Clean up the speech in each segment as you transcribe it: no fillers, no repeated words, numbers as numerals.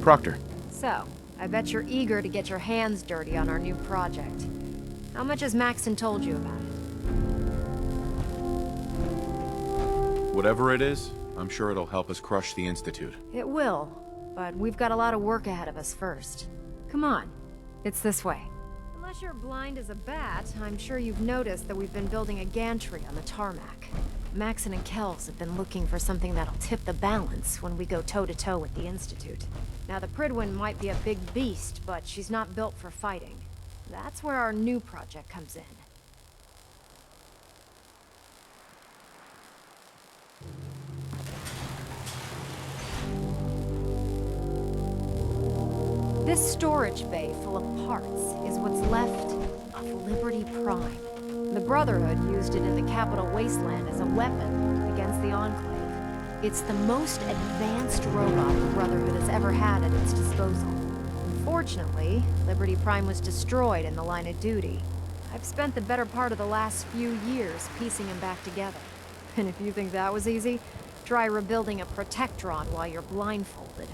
Proctor. So, I bet you're eager to get your hands dirty on our new project. How much has Maxon told you about it? Whatever it is, I'm sure it'll help us crush the Institute. It will, but we've got a lot of work ahead of us first. Come on, it's this way. Unless you're blind as a bat, I'm sure you've noticed that we've been building a gantry on the tarmac. Maxon and Kells have been looking for something that'll tip the balance when we go toe-to-toe with the Institute. Now, the Prydwen might be a big beast, but she's not built for fighting. That's where our new project comes in. This storage bay full of parts is what's left of Liberty Prime. The Brotherhood used it in the Capital Wasteland as a weapon against the Enclave. It's the most advanced robot the Brotherhood has ever had at its disposal. Unfortunately, Liberty Prime was destroyed in the line of duty. I've spent the better part of the last few years piecing them back together. And if you think that was easy, try rebuilding a Protectron while you're blindfolded.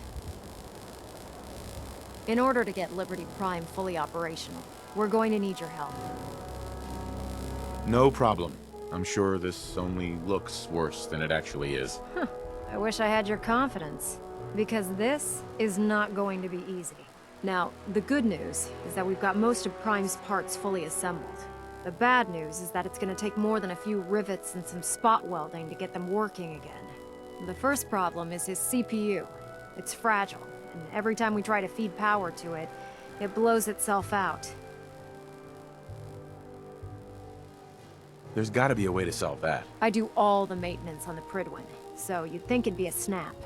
In order to get Liberty Prime fully operational, we're going to need your help. No problem. I'm sure this only looks worse than it actually is. Huh. I wish I had your confidence, because this is not going to be easy. Now, the good news is that we've got most of Prime's parts fully assembled. The bad news is that it's going to take more than a few rivets and some spot welding to get them working again. The first problem is his CPU. It's fragile, and every time we try to feed power to it, it blows itself out. There's gotta be a way to solve that. I do all the maintenance on the Prydwen, so you'd think it'd be a snap.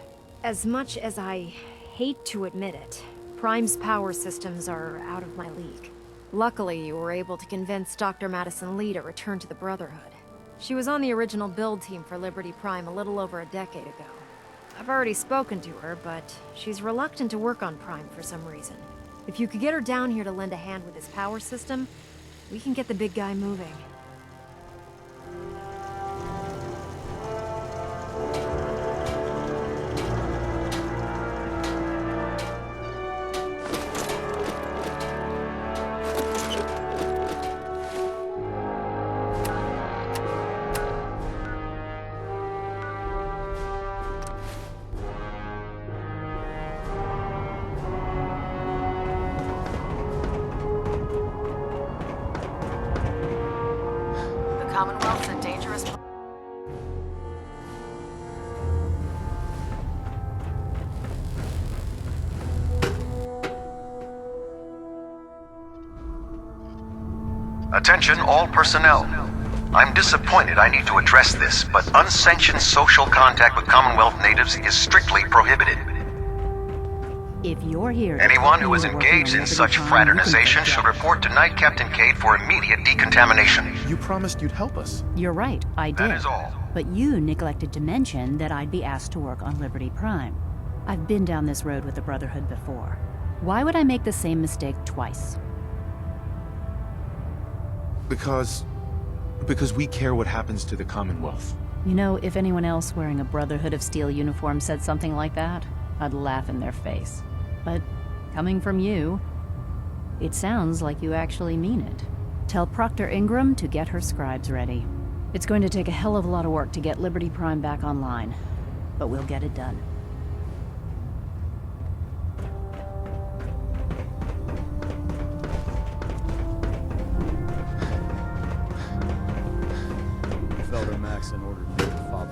As much as I hate to admit it, Prime's power systems are out of my league. Luckily, you were able to convince Dr. Madison Lee to return to the Brotherhood. She was on the original build team for Liberty Prime a little over a decade ago. I've already spoken to her, but she's reluctant to work on Prime for some reason. If you could get her down here to lend a hand with his power system, we can get the big guy moving. Commonwealth's a dangerous... Attention all personnel. I'm disappointed I need to address this, but unsanctioned social contact with Commonwealth natives is strictly prohibited. If you're here... Anyone who is engaged in such fraternization should report to Knight Captain Cade for immediate decontamination. You promised you'd help us. You're right, I did. That is all. But you neglected to mention that I'd be asked to work on Liberty Prime. I've been down this road with the Brotherhood before. Why would I make the same mistake twice? Because we care what happens to the Commonwealth. You know, if anyone else wearing a Brotherhood of Steel uniform said something like that, I'd laugh in their face. But coming from you, it sounds like you actually mean it. Tell Proctor Ingram to get her scribes ready. It's going to take a hell of a lot of work to get Liberty Prime back online, but we'll get it done. Felder Maxon ordered me to follow.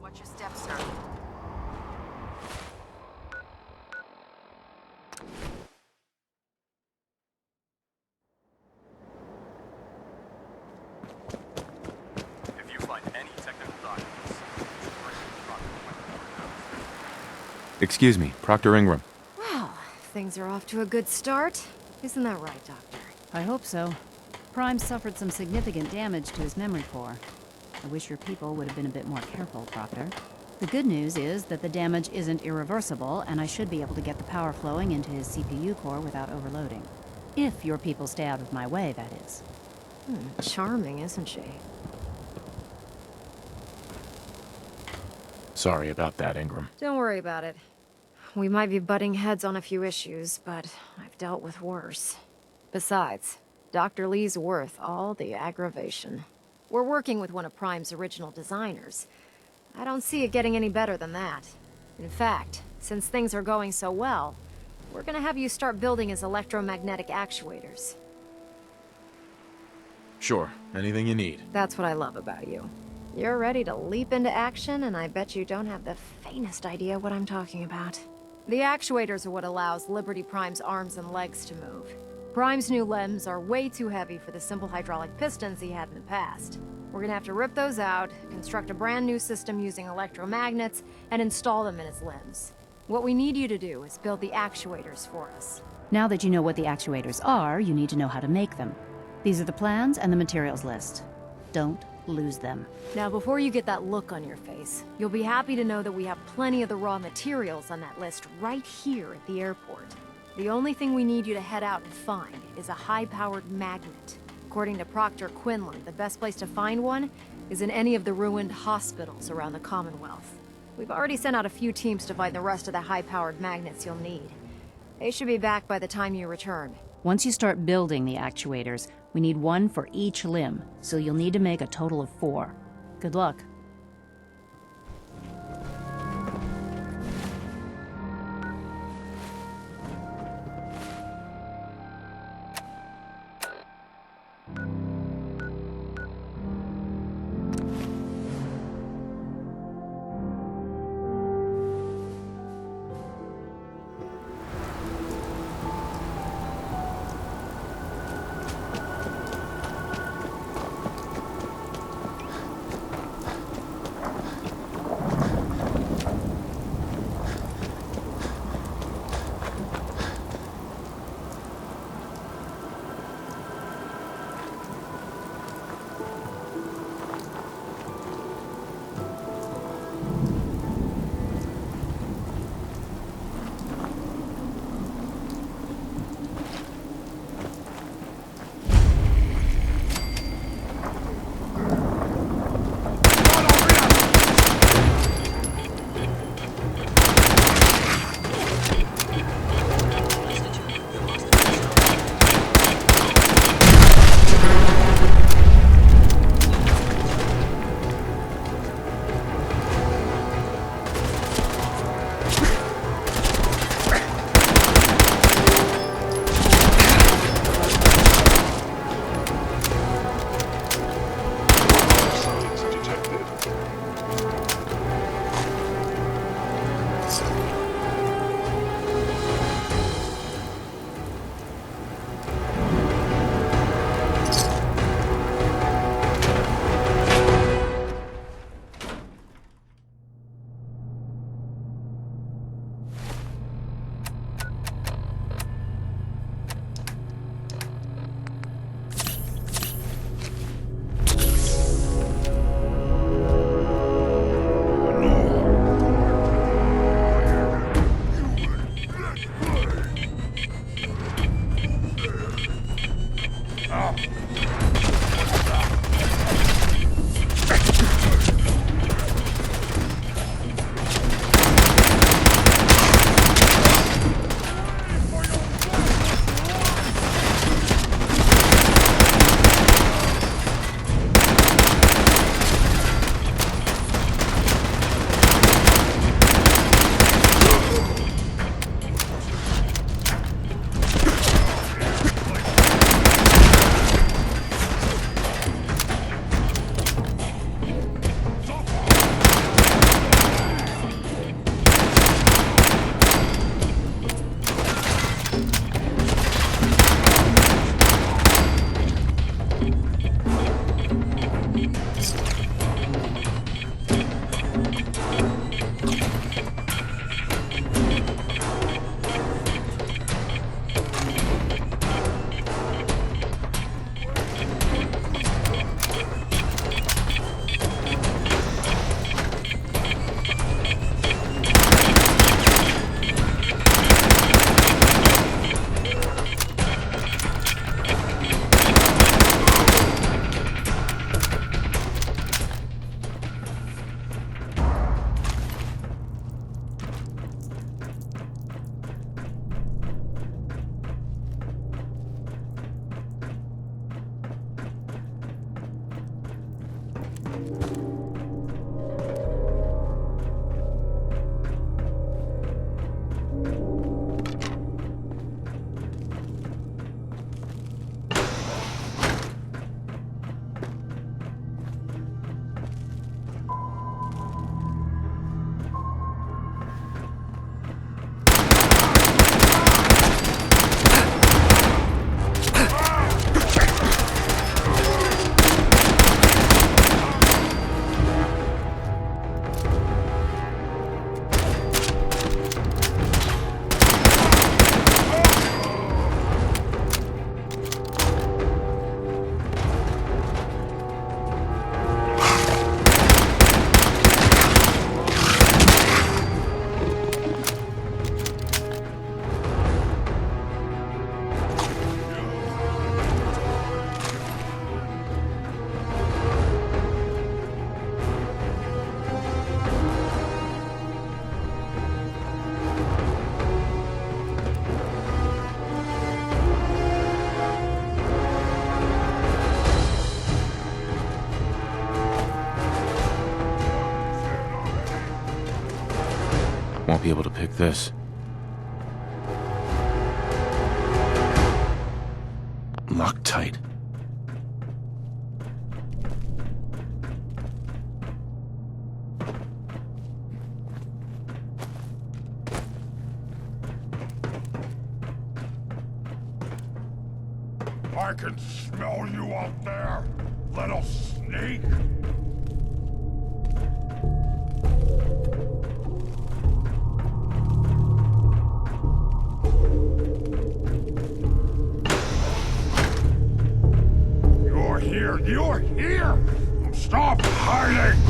Watch your steps, sir. If you find any technical documents, Excuse me, Proctor Ingram. Well, things are off to a good start. Isn't that right, Doctor? I hope so. Prime suffered some significant damage to his memory core. I wish your people would have been a bit more careful, Proctor. The good news is that the damage isn't irreversible, and I should be able to get the power flowing into his CPU core without overloading. If your people stay out of my way, that is. Charming, isn't she? Sorry about that, Ingram. Don't worry about it. We might be butting heads on a few issues, but I've dealt with worse. Besides, Dr. Lee's worth all the aggravation. We're working with one of Prime's original designers. I don't see it getting any better than that. In fact, since things are going so well, we're gonna have you start building his electromagnetic actuators. Sure, anything you need. That's what I love about you. You're ready to leap into action, and I bet you don't have the faintest idea what I'm talking about. The actuators are what allows Liberty Prime's arms and legs to move. Prime's new limbs are way too heavy for the simple hydraulic pistons he had in the past. We're gonna have to rip those out, construct a brand new system using electromagnets, and install them in his limbs. What we need you to do is build the actuators for us. Now that you know what the actuators are, you need to know how to make them. These are the plans and the materials list. Don't lose them. Now, before you get that look on your face, you'll be happy to know that we have plenty of the raw materials on that list right here at the airport. The only thing we need you to head out and find is a high-powered magnet. According to Proctor Quinlan, the best place to find one is in any of the ruined hospitals around the Commonwealth. We've already sent out a few teams to find the rest of the high-powered magnets you'll need. They should be back by the time you return. Once you start building the actuators, we need one for each limb, so you'll need to make a total of 4. Good luck. this. Locked tight. I can smell you out there, little sneak! You're here! You're here! Stop hiding!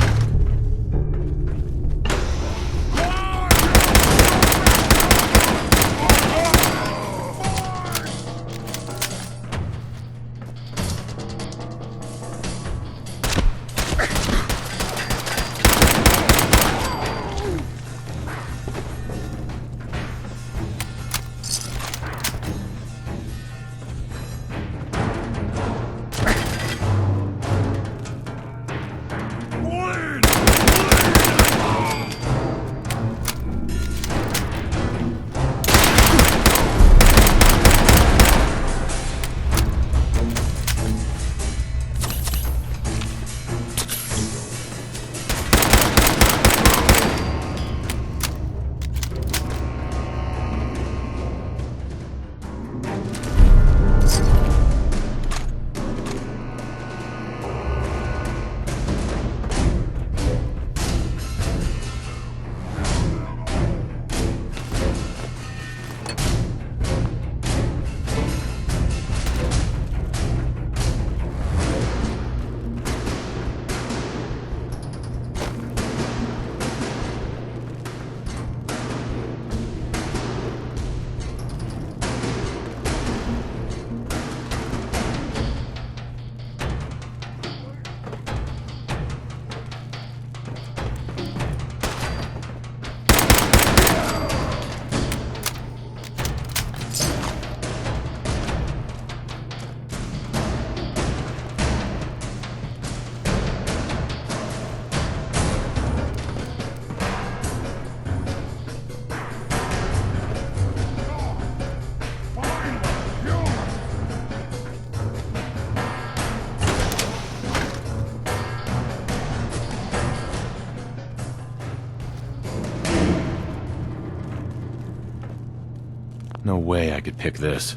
No way I could pick this.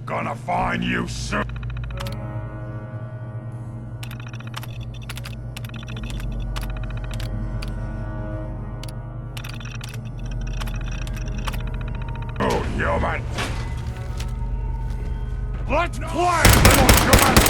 Gonna find you soon! Oh, human! Let's play, little human!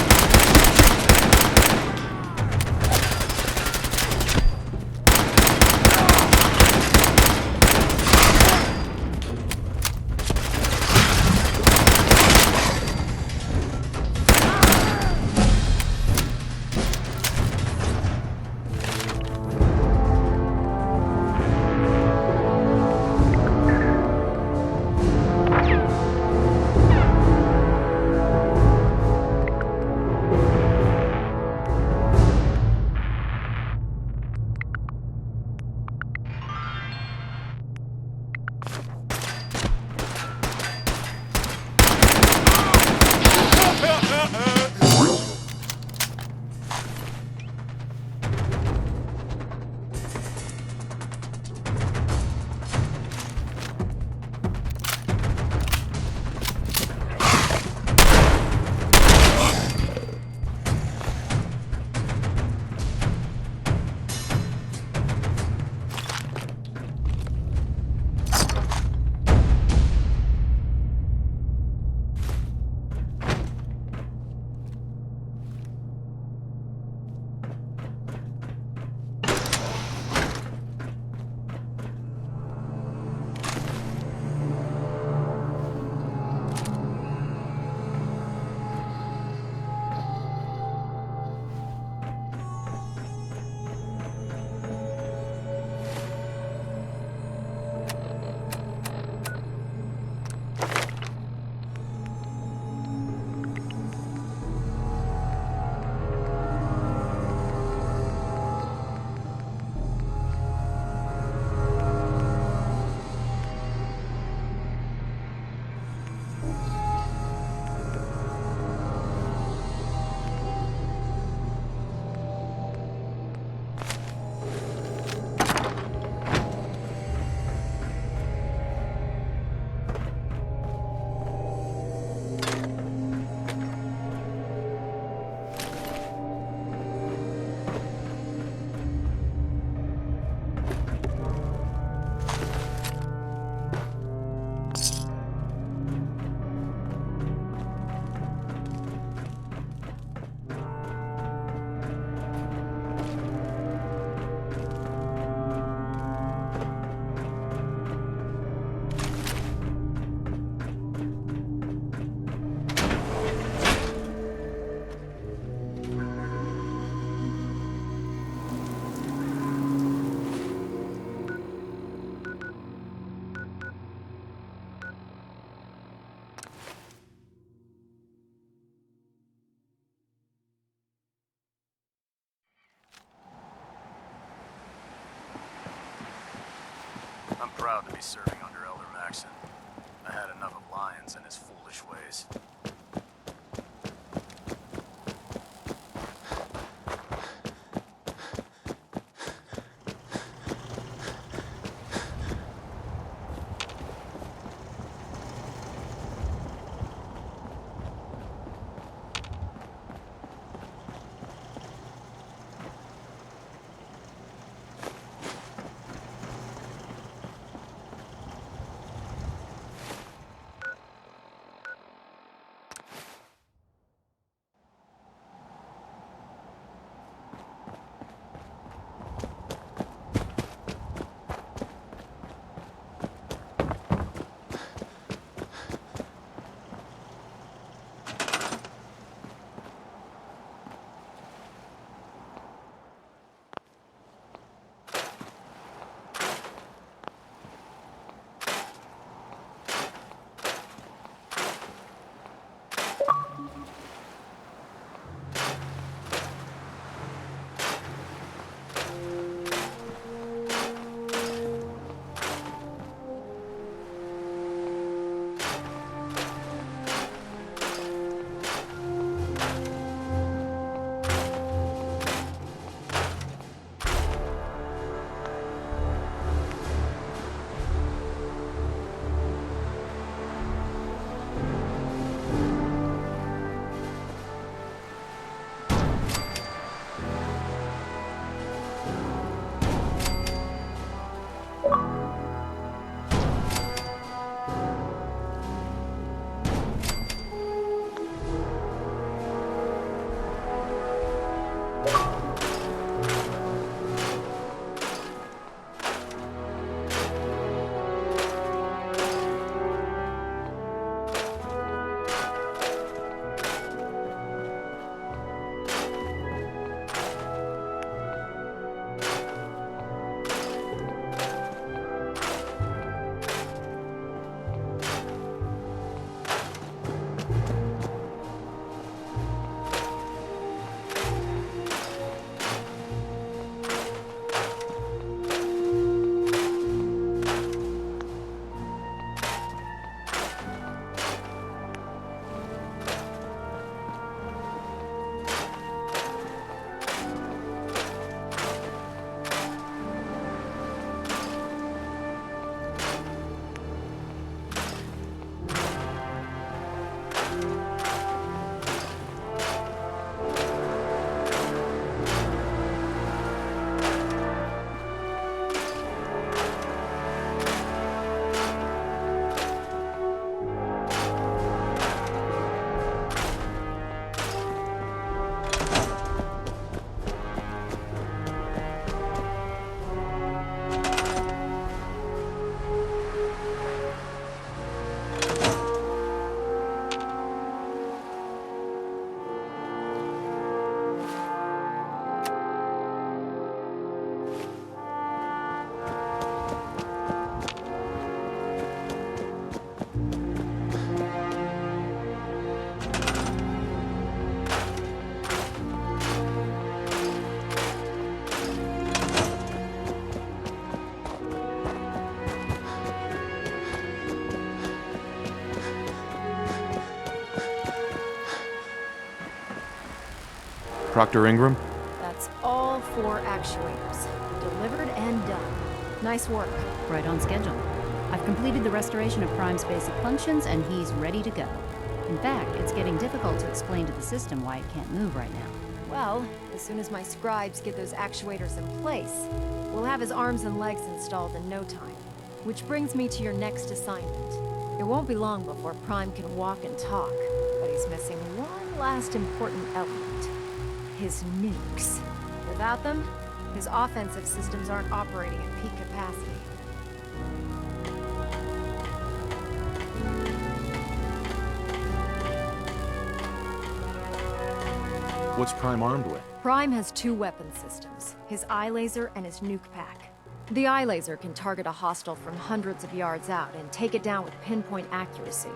I'm proud to be serving under Elder Maxon. I had enough of Lyons and his foolish ways. Proctor Ingram? That's all 4 actuators. Delivered and done. Nice work. Right on schedule. I've completed the restoration of Prime's basic functions, and he's ready to go. In fact, it's getting difficult to explain to the system why it can't move right now. Well, as soon as my scribes get those actuators in place, we'll have his arms and legs installed in no time. Which brings me to your next assignment. It won't be long before Prime can walk and talk, but he's missing one last important element. His nukes. Without them, his offensive systems aren't operating at peak capacity. What's Prime armed with? Prime has 2 weapon systems, his eye laser and his nuke pack. The eye laser can target a hostile from hundreds of yards out and take it down with pinpoint accuracy.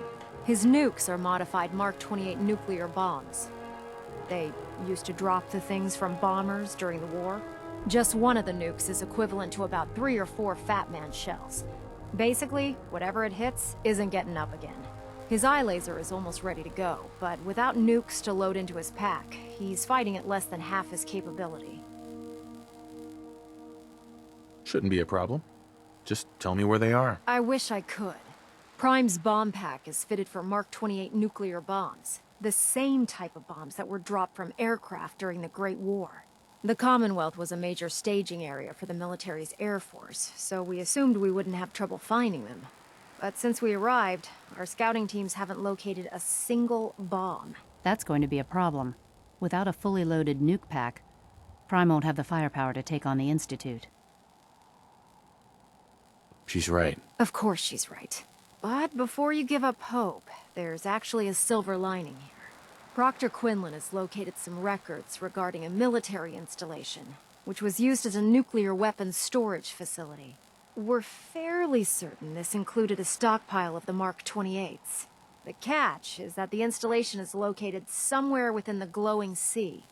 His nukes are modified Mark 28 nuclear bombs. They used to drop the things from bombers during the war. Just one of the nukes is equivalent to about 3 or 4 Fat Man shells. Basically, whatever it hits isn't getting up again. His eye laser is almost ready to go, but without nukes to load into his pack, he's fighting at less than half his capability. Shouldn't be a problem. Just tell me where they are. I wish I could. Prime's bomb pack is fitted for Mark 28 nuclear bombs, the same type of bombs that were dropped from aircraft during the Great War. The Commonwealth was a major staging area for the military's air force, so we assumed we wouldn't have trouble finding them. But since we arrived, our scouting teams haven't located a single bomb. That's going to be a problem. Without a fully loaded nuke pack, Prime won't have the firepower to take on the Institute. She's right. Of course she's right. But before you give up hope, there's actually a silver lining here. Proctor Quinlan has located some records regarding a military installation, which was used as a nuclear weapons storage facility. We're fairly certain this included a stockpile of the Mark 28s. The catch is that the installation is located somewhere within the glowing sea.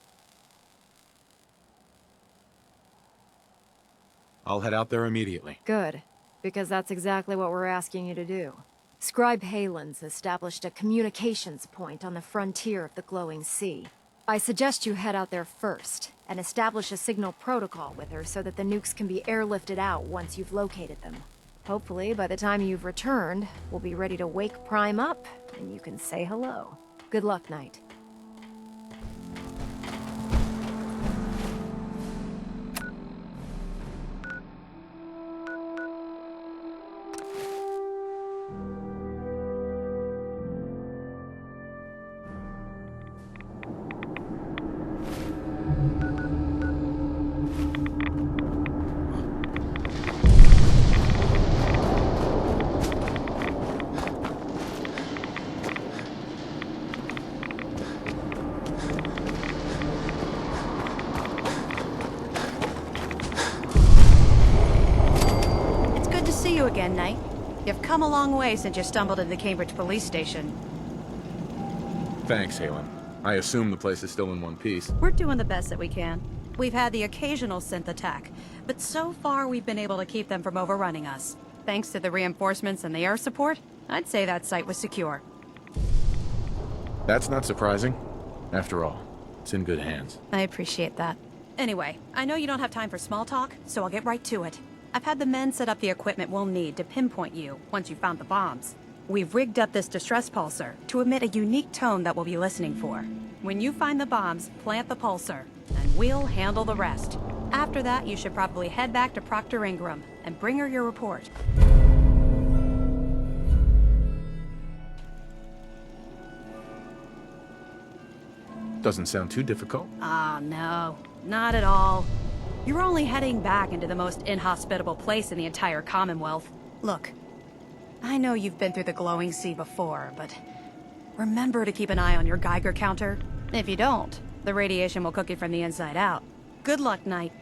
I'll head out there immediately. Good, because that's exactly what we're asking you to do. Scribe Halen's established a communications point on the frontier of the glowing sea. I suggest you head out there first, and establish a signal protocol with her so that the nukes can be airlifted out once you've located them. Hopefully, by the time you've returned, we'll be ready to wake Prime up, and you can say hello. Good luck, Knight. Again, Knight. You've come a long way since you stumbled into the Cambridge police station. Thanks, Halen. I assume the place is still in one piece. We're doing the best that we can. We've had the occasional synth attack, but so far we've been able to keep them from overrunning us. Thanks to the reinforcements and the air support, I'd say that site was secure. That's not surprising. After all, it's in good hands. I appreciate that. Anyway, I know you don't have time for small talk, so I'll get right to it. I've had the men set up the equipment we'll need to pinpoint you once you've found the bombs. We've rigged up this distress pulsar to emit a unique tone that we'll be listening for. When you find the bombs, plant the pulsar, and we'll handle the rest. After that, you should probably head back to Proctor Ingram and bring her your report. Doesn't sound too difficult. Ah, no. Not at all. You're only heading back into the most inhospitable place in the entire Commonwealth. Look, I know you've been through the glowing sea before, but remember to keep an eye on your Geiger counter. If you don't, the radiation will cook you from the inside out. Good luck, Knight.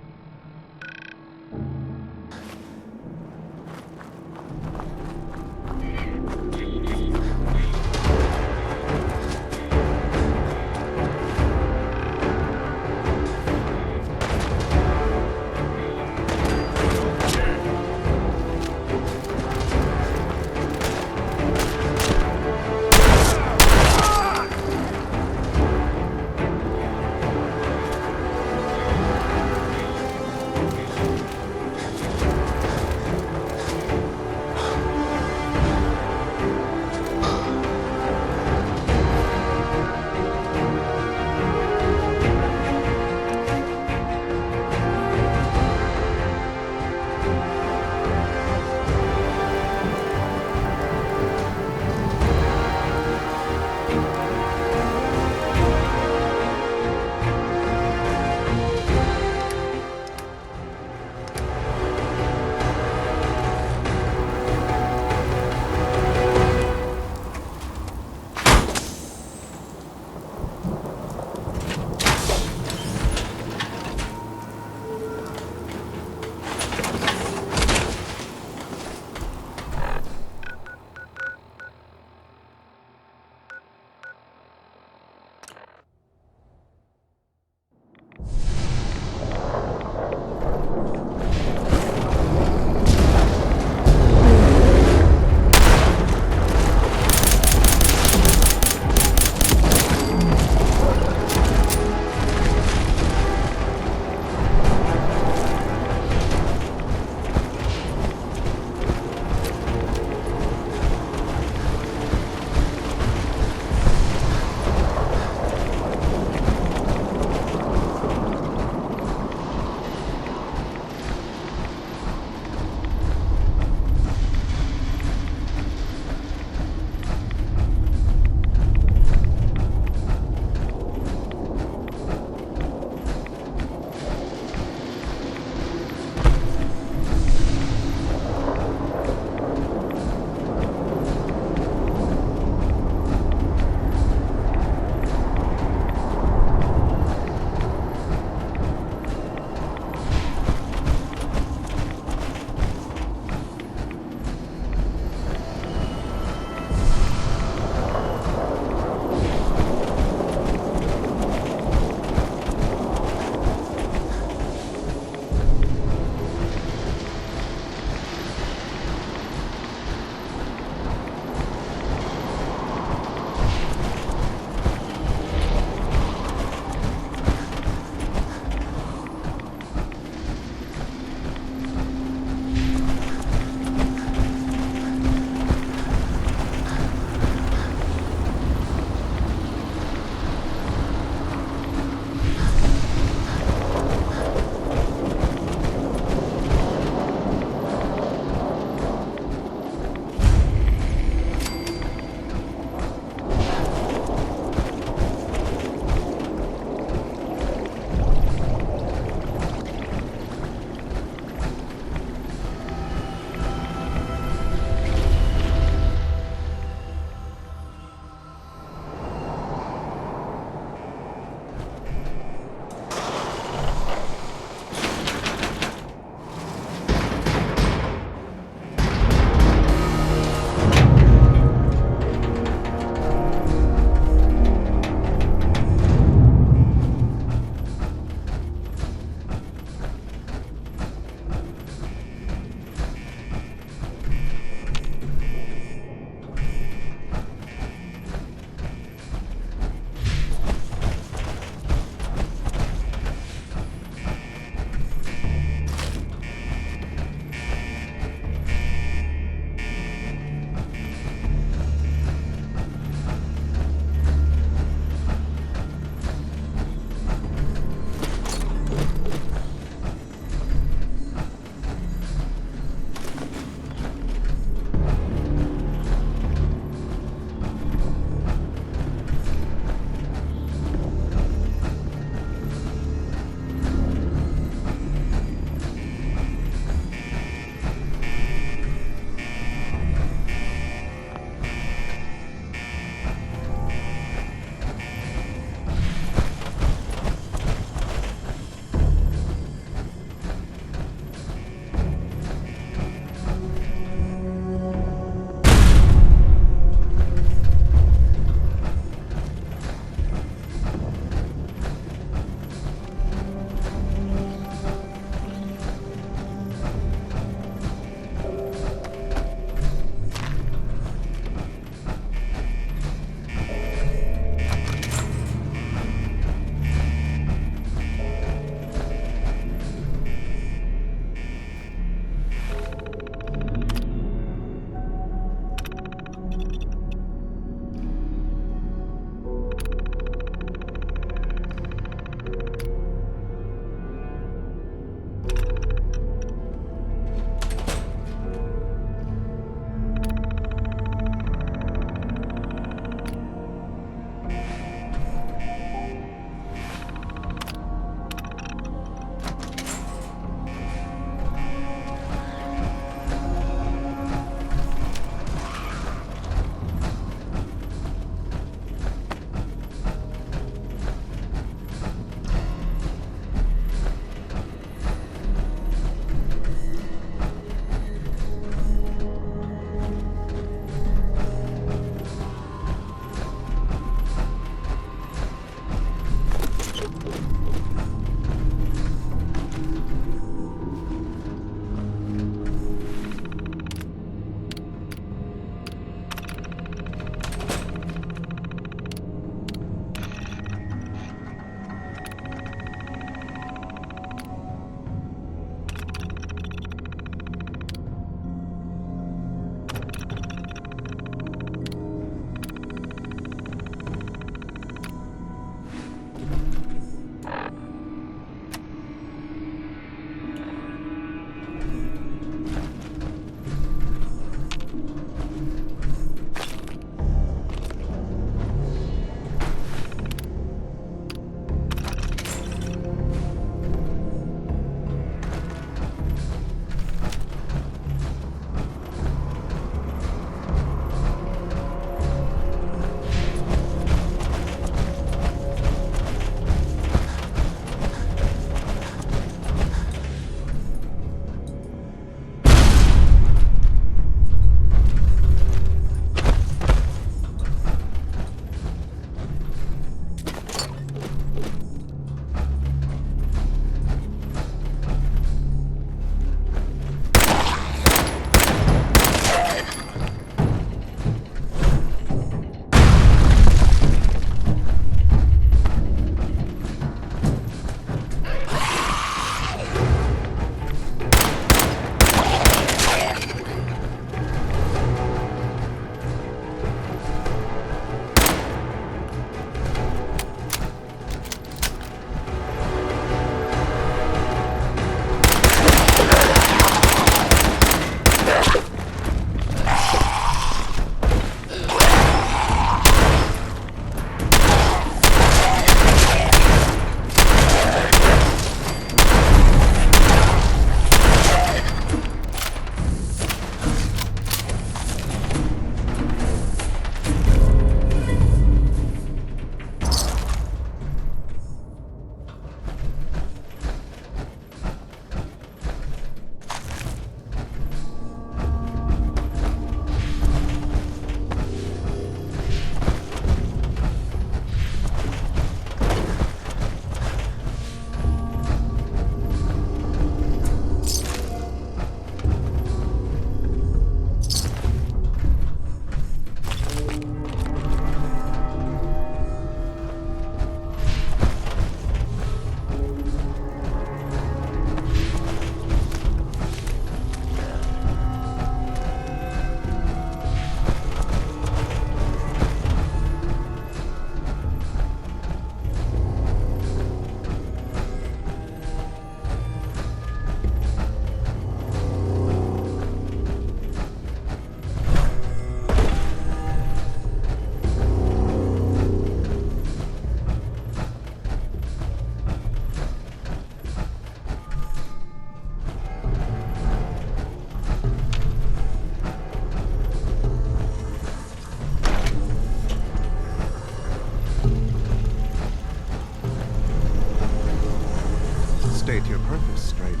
your purpose, stranger?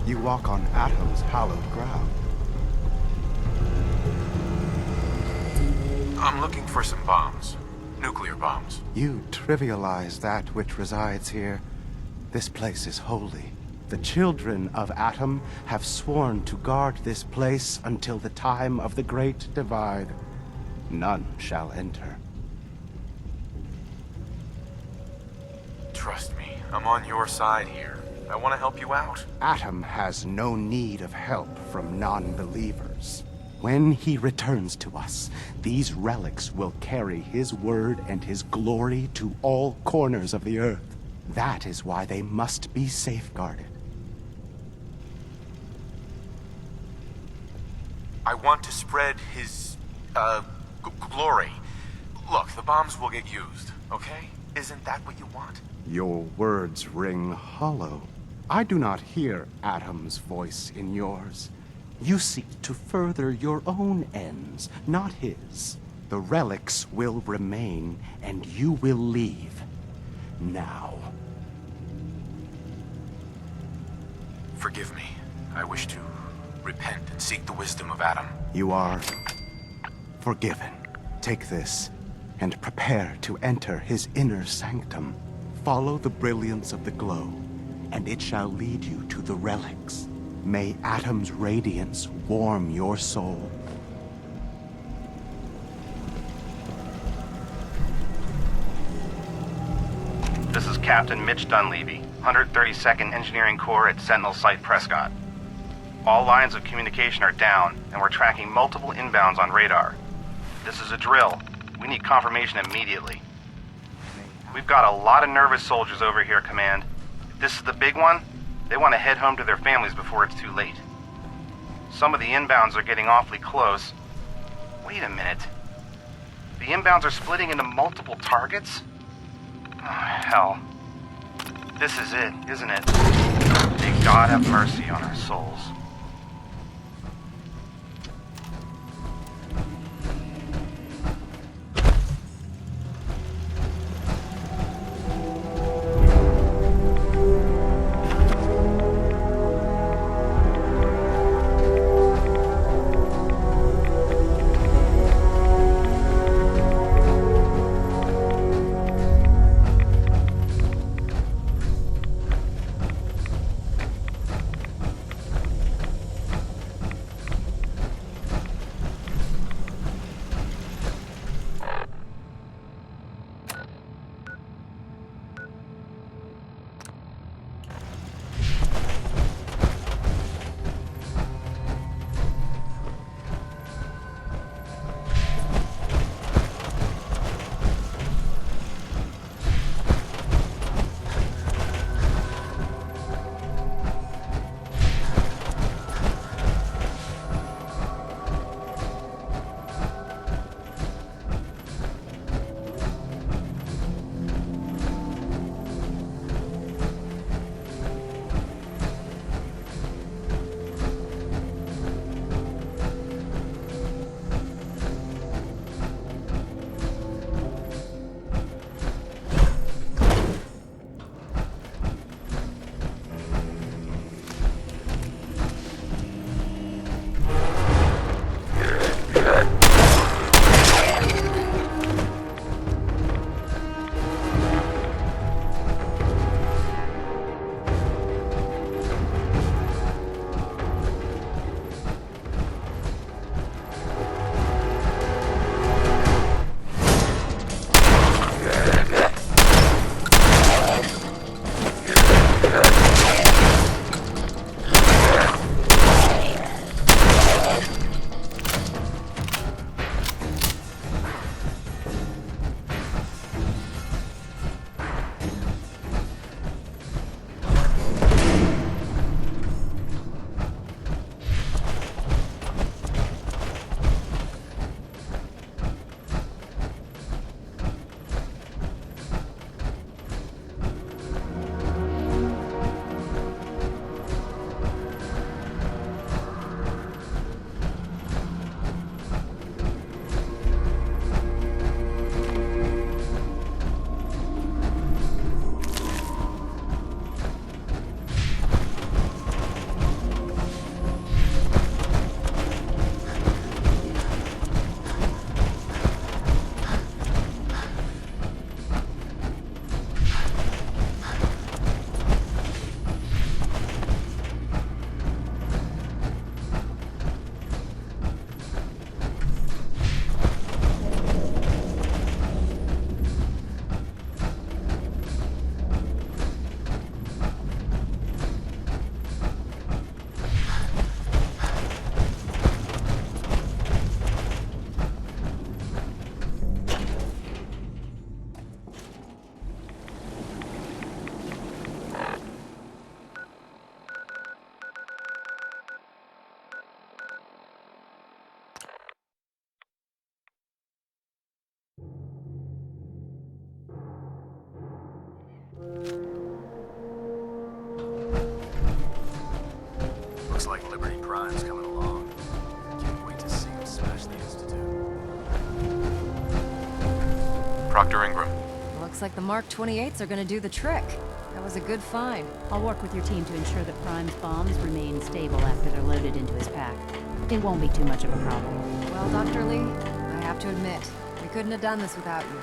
You walk on Atom's hallowed ground. I'm looking for some bombs. Nuclear bombs. You trivialize that which resides here. This place is holy. The children of Atom have sworn to guard this place until the time of the Great Divide. None shall enter. Trust me, I'm on your side here. I want to help you out. Atom has no need of help from non-believers. When he returns to us, these relics will carry his word and his glory to all corners of the earth. That is why they must be safeguarded. I want to spread his, glory. Look, the bombs will get used, okay? Isn't that what you want? Your words ring hollow. I do not hear Atom's voice in yours. You seek to further your own ends, not his. The relics will remain, and you will leave. Now. Forgive me. I wish to repent and seek the wisdom of Adam. You are forgiven. Take this, and prepare to enter his inner sanctum. Follow the brilliance of the glow, and it shall lead you to the relics. May Atom's radiance warm your soul. This is Captain Mitch Dunleavy, 132nd Engineering Corps at Sentinel Site Prescott. All lines of communication are down, and we're tracking multiple inbounds on radar. This is a drill. We need confirmation immediately. We've got a lot of nervous soldiers over here, Command. If this is the big one, they want to head home to their families before it's too late. Some of the inbounds are getting awfully close. Wait a minute. The inbounds are splitting into multiple targets? Oh, hell. This is it, isn't it? May God have mercy on our souls. Prime's coming along. Can't wait to see him smash the Institute. Proctor Ingram. Looks like the Mark 28s are gonna do the trick. That was a good find. I'll work with your team to ensure that Prime's bombs remain stable after they're loaded into his pack. It won't be too much of a problem. Well, Dr. Lee, I have to admit, we couldn't have done this without you.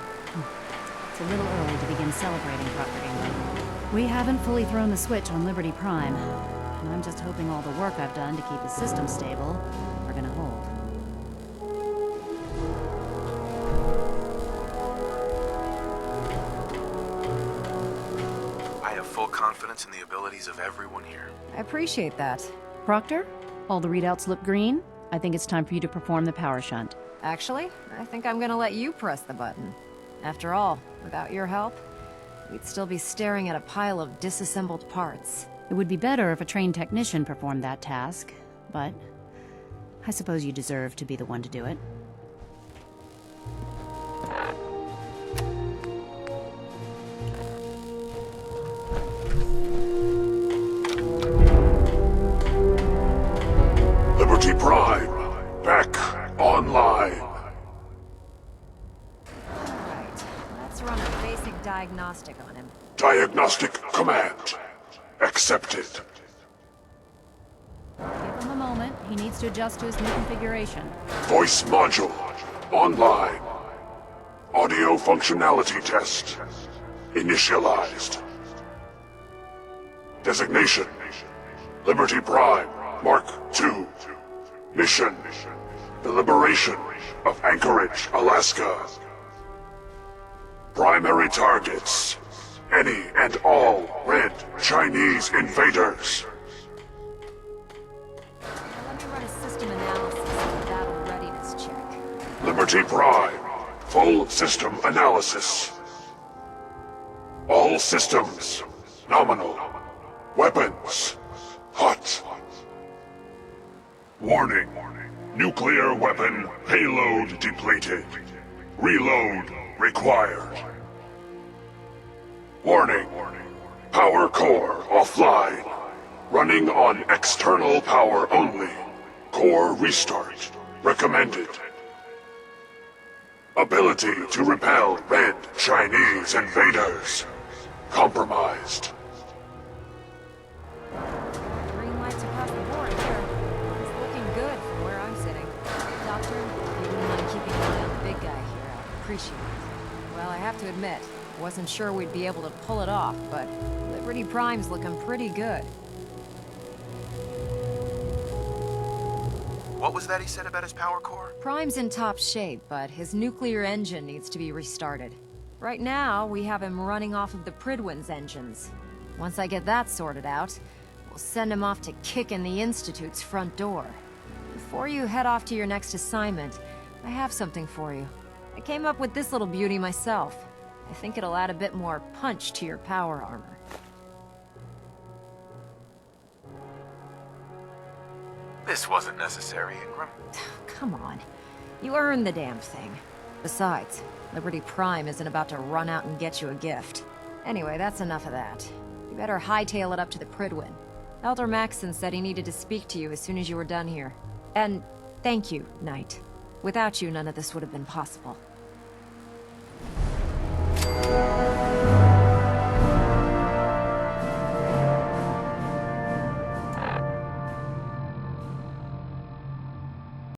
It's a little early to begin celebrating, Proctor Ingram. We haven't fully thrown the switch on Liberty Prime, and I'm just hoping all the work I've done to keep the system stable are gonna hold. I have full confidence in the abilities of everyone here. I appreciate that. Proctor, all the readouts look green. I think it's time for you to perform the power shunt. Actually, I think I'm gonna let you press the button. After all, without your help, we'd still be staring at a pile of disassembled parts. It would be better if a trained technician performed that task, but I suppose you deserve to be the one to do it. Liberty Prime, back online. Right, let's run a basic diagnostic on him. Diagnostic command accepted. Give him a moment. He needs to adjust to his new configuration. Voice module online. Audio functionality test initialized. Designation: Liberty Prime Mark II. Mission: the liberation of Anchorage, Alaska. Primary targets: any and all red Chinese invaders. Let me run a system analysis and a battle readiness check. Liberty Prime, full system analysis. All systems nominal. Weapons hot. Warning: nuclear weapon payload depleted. Reload required. Warning: power core offline. Running on external power only. Core restart recommended. Ability to repel red Chinese invaders compromised. Green lights across the board here. It's looking good from where I'm sitting. Doctor, if you wouldn't mind keeping an eye on the big guy here, I'd appreciate it. Well, I have to admit, I wasn't sure we'd be able to pull it off, but Liberty Prime's looking pretty good. What was that he said about his power core? Prime's in top shape, but his nuclear engine needs to be restarted. Right now, we have him running off of the Pridwin's engines. Once I get that sorted out, we'll send him off to kick in the Institute's front door. Before you head off to your next assignment, I have something for you. I came up with this little beauty myself. I think it'll add a bit more punch to your power armor. This wasn't necessary, Ingram. Come on. You earned the damn thing. Besides, Liberty Prime isn't about to run out and get you a gift. Anyway, that's enough of that. You better hightail it up to the Pridwin. Elder Maxson said he needed to speak to you as soon as you were done here. And thank you, Knight. Without you, none of this would have been possible.